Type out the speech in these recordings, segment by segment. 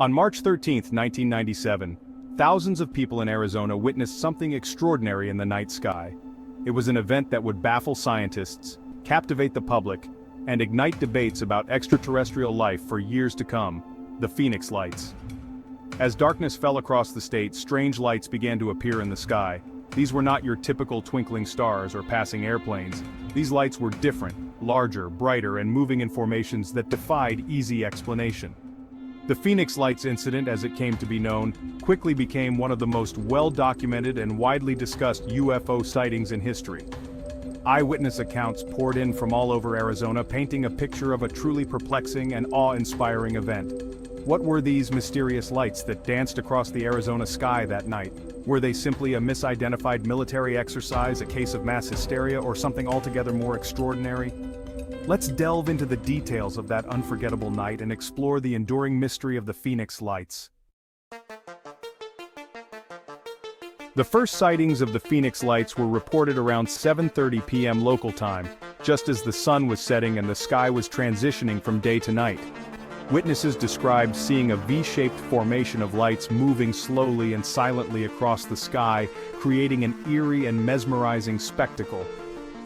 On March 13, 1997, thousands of people in Arizona witnessed something extraordinary in the night sky. It was an event that would baffle scientists, captivate the public, and ignite debates about extraterrestrial life for years to come: the Phoenix Lights. As darkness fell across the state, strange lights began to appear in the sky. These were not your typical twinkling stars or passing airplanes. These lights were different, larger, brighter, and moving in formations that defied easy explanation. The Phoenix Lights incident, as it came to be known, quickly became one of the most well-documented and widely discussed UFO sightings in history. Eyewitness accounts poured in from all over Arizona, painting a picture of a truly perplexing and awe-inspiring event. What were these mysterious lights that danced across the Arizona sky that night? Were they simply a misidentified military exercise, a case of mass hysteria, or something altogether more extraordinary? Let's delve into the details of that unforgettable night and explore the enduring mystery of the Phoenix Lights. The first sightings of the Phoenix Lights were reported around 7:30 p.m. local time, just as the sun was setting and the sky was transitioning from day to night. Witnesses described seeing a V-shaped formation of lights moving slowly and silently across the sky, creating an eerie and mesmerizing spectacle.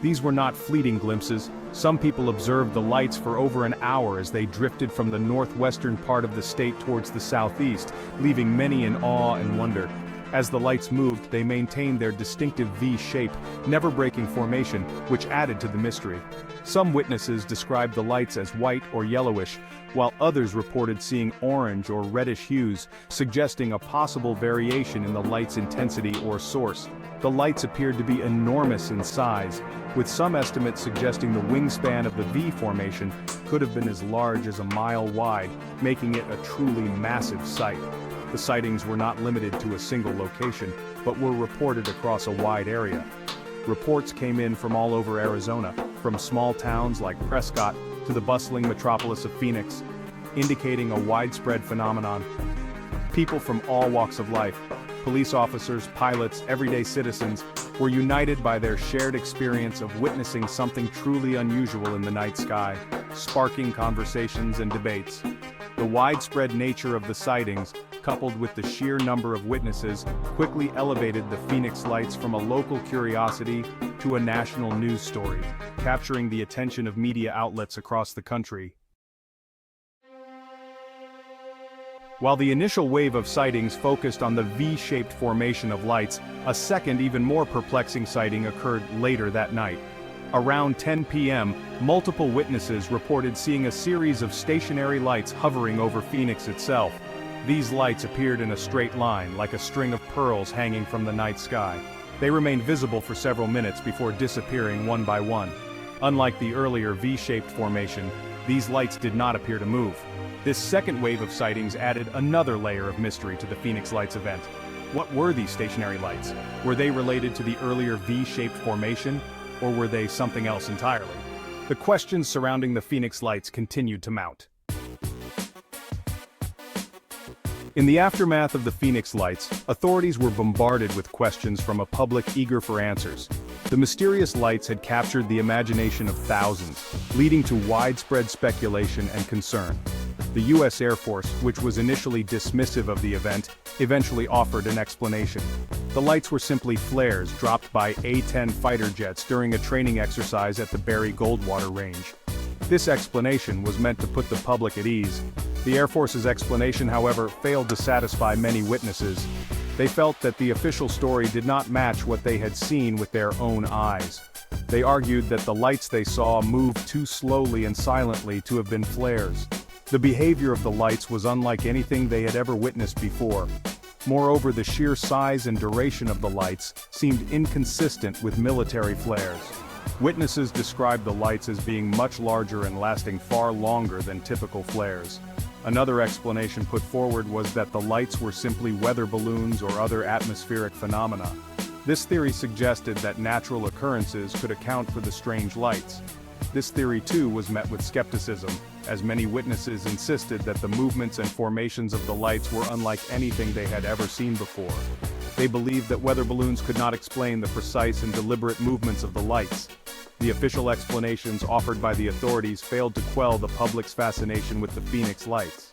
These were not fleeting glimpses. Some people observed the lights for over an hour as they drifted from the northwestern part of the state towards the southeast, leaving many in awe and wonder. As the lights moved, they maintained their distinctive V-shape, never-breaking formation, which added to the mystery. Some witnesses described the lights as white or yellowish, while others reported seeing orange or reddish hues, suggesting a possible variation in the light's intensity or source. The lights appeared to be enormous in size, with some estimates suggesting the wingspan of the V formation could have been as large as a mile wide, making it a truly massive sight. The sightings were not limited to a single location, but were reported across a wide area. Reports came in from all over Arizona, from small towns like Prescott to the bustling metropolis of Phoenix, indicating a widespread phenomenon. People from all walks of life, police officers, pilots, everyday citizens, were united by their shared experience of witnessing something truly unusual in the night sky, sparking conversations and debates. The widespread nature of the sightings, coupled with the sheer number of witnesses, quickly elevated the Phoenix Lights from a local curiosity to a national news story, capturing the attention of media outlets across the country. While the initial wave of sightings focused on the V-shaped formation of lights, a second, even more perplexing sighting occurred later that night. Around 10 p.m., multiple witnesses reported seeing a series of stationary lights hovering over Phoenix itself. These lights appeared in a straight line, like a string of pearls hanging from the night sky. They remained visible for several minutes before disappearing one by one. Unlike the earlier V-shaped formation, these lights did not appear to move. This second wave of sightings added another layer of mystery to the Phoenix Lights event. What were these stationary lights? Were they related to the earlier V-shaped formation, or were they something else entirely? The questions surrounding the Phoenix Lights continued to mount. In the aftermath of the Phoenix Lights, authorities were bombarded with questions from a public eager for answers. The mysterious lights had captured the imagination of thousands, leading to widespread speculation and concern. The U.S. Air Force, which was initially dismissive of the event, eventually offered an explanation. The lights were simply flares dropped by A-10 fighter jets during a training exercise at the Barry Goldwater Range. This explanation was meant to put the public at ease. The Air Force's explanation, however, failed to satisfy many witnesses. They felt that the official story did not match what they had seen with their own eyes. They argued that the lights they saw moved too slowly and silently to have been flares. The behavior of the lights was unlike anything they had ever witnessed before. Moreover, the sheer size and duration of the lights seemed inconsistent with military flares. Witnesses described the lights as being much larger and lasting far longer than typical flares. Another explanation put forward was that the lights were simply weather balloons or other atmospheric phenomena. This theory suggested that natural occurrences could account for the strange lights. This theory too was met with skepticism, as many witnesses insisted that the movements and formations of the lights were unlike anything they had ever seen before. They believed that weather balloons could not explain the precise and deliberate movements of the lights. The official explanations offered by the authorities failed to quell the public's fascination with the Phoenix Lights.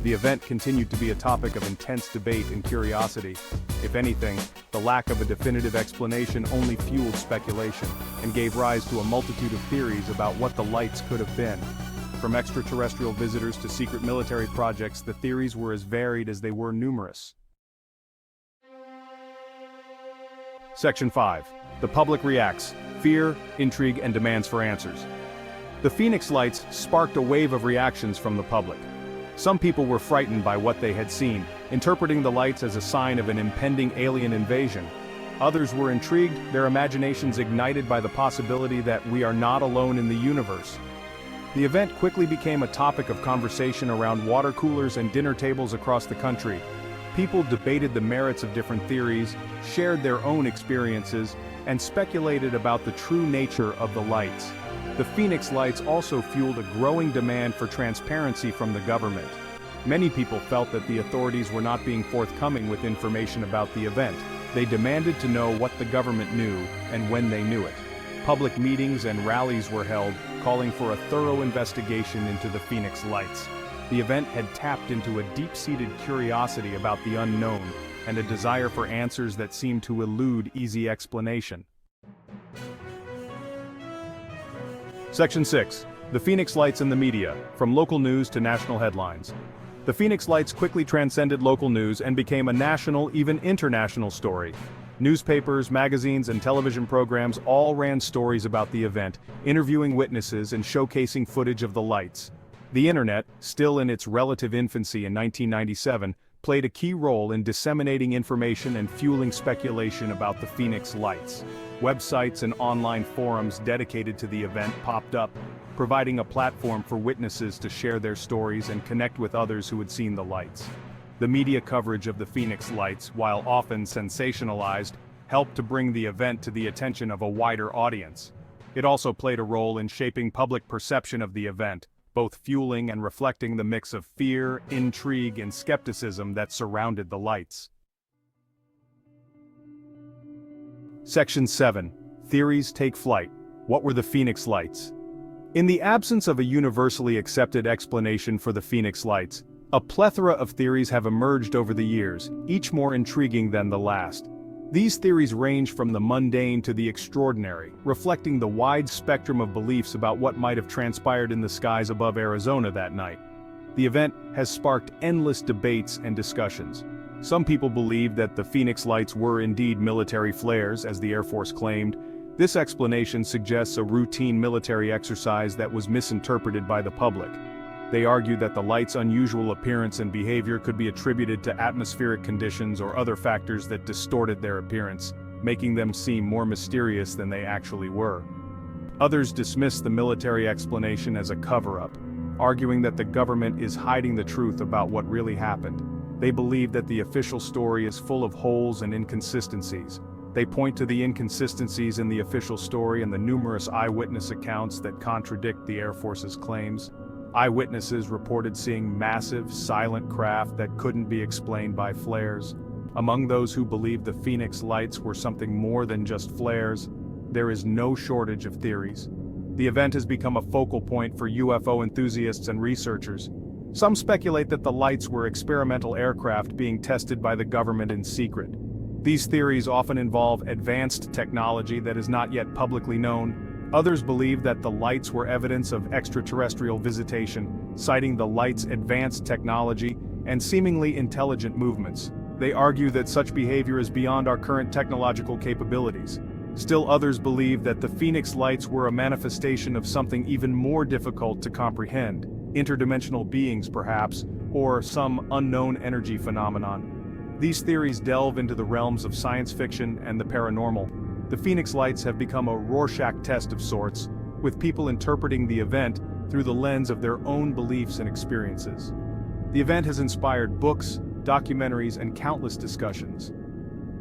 The event continued to be a topic of intense debate and curiosity. If anything, the lack of a definitive explanation only fueled speculation and gave rise to a multitude of theories about what the lights could have been. From extraterrestrial visitors to secret military projects, the theories were as varied as they were numerous. Section 5. The public reacts: fear, intrigue, and demands for answers. The Phoenix Lights sparked a wave of reactions from the public. Some people were frightened by what they had seen, interpreting the lights as a sign of an impending alien invasion. Others were intrigued, their imaginations ignited by the possibility that we are not alone in the universe. The event quickly became a topic of conversation around water coolers and dinner tables across the country. People debated the merits of different theories, shared their own experiences, and speculated about the true nature of the lights. The Phoenix Lights also fueled a growing demand for transparency from the government. Many people felt that the authorities were not being forthcoming with information about the event. They demanded to know what the government knew and when they knew it. Public meetings and rallies were held, calling for a thorough investigation into the Phoenix Lights. The event had tapped into a deep-seated curiosity about the unknown and a desire for answers that seemed to elude easy explanation. Section 6. The Phoenix Lights in the media, from local news to national headlines. The Phoenix Lights quickly transcended local news and became a national, even international story. Newspapers, magazines, and television programs all ran stories about the event, interviewing witnesses and showcasing footage of the lights. The internet, still in its relative infancy in 1997, played a key role in disseminating information and fueling speculation about the Phoenix Lights. Websites and online forums dedicated to the event popped up, providing a platform for witnesses to share their stories and connect with others who had seen the lights. The media coverage of the Phoenix Lights, while often sensationalized, helped to bring the event to the attention of a wider audience. It also played a role in shaping public perception of the event, both fueling and reflecting the mix of fear, intrigue, and skepticism that surrounded the lights. Section 7. Theories take flight. What were the Phoenix Lights? In the absence of a universally accepted explanation for the Phoenix Lights, a plethora of theories have emerged over the years, each more intriguing than the last. These theories range from the mundane to the extraordinary, reflecting the wide spectrum of beliefs about what might have transpired in the skies above Arizona that night. The event has sparked endless debates and discussions. Some people believe that the Phoenix Lights were indeed military flares, as the Air Force claimed. This explanation suggests a routine military exercise that was misinterpreted by the public. They argue that the lights' unusual appearance and behavior could be attributed to atmospheric conditions or other factors that distorted their appearance, making them seem more mysterious than they actually were. Others dismiss the military explanation as a cover-up, arguing that the government is hiding the truth about what really happened. They believe that the official story is full of holes and inconsistencies. They point to the inconsistencies in the official story and the numerous eyewitness accounts that contradict the Air Force's claims. Eyewitnesses reported seeing massive, silent craft that couldn't be explained by flares. Among those who believe the Phoenix Lights were something more than just flares, there is no shortage of theories. The event has become a focal point for UFO enthusiasts and researchers. Some speculate that the lights were experimental aircraft being tested by the government in secret. These theories often involve advanced technology that is not yet publicly known. Others believe that the lights were evidence of extraterrestrial visitation, citing the lights' advanced technology and seemingly intelligent movements. They argue that such behavior is beyond our current technological capabilities. Still others believe that the Phoenix Lights were a manifestation of something even more difficult to comprehend, interdimensional beings perhaps, or some unknown energy phenomenon. These theories delve into the realms of science fiction and the paranormal. The Phoenix Lights have become a Rorschach test of sorts, with people interpreting the event through the lens of their own beliefs and experiences. The event has inspired books, documentaries, and countless discussions.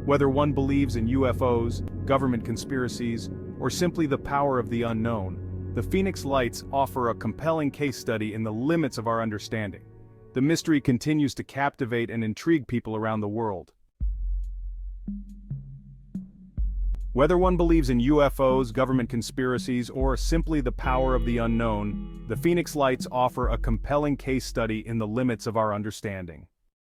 Whether one believes in UFOs, government conspiracies, or simply the power of the unknown, the Phoenix Lights offer a compelling case study in the limits of our understanding. The mystery continues to captivate and intrigue people around the world. Whether one believes in UFOs, government conspiracies, or simply the power of the unknown, the Phoenix Lights offer a compelling case study in the limits of our understanding.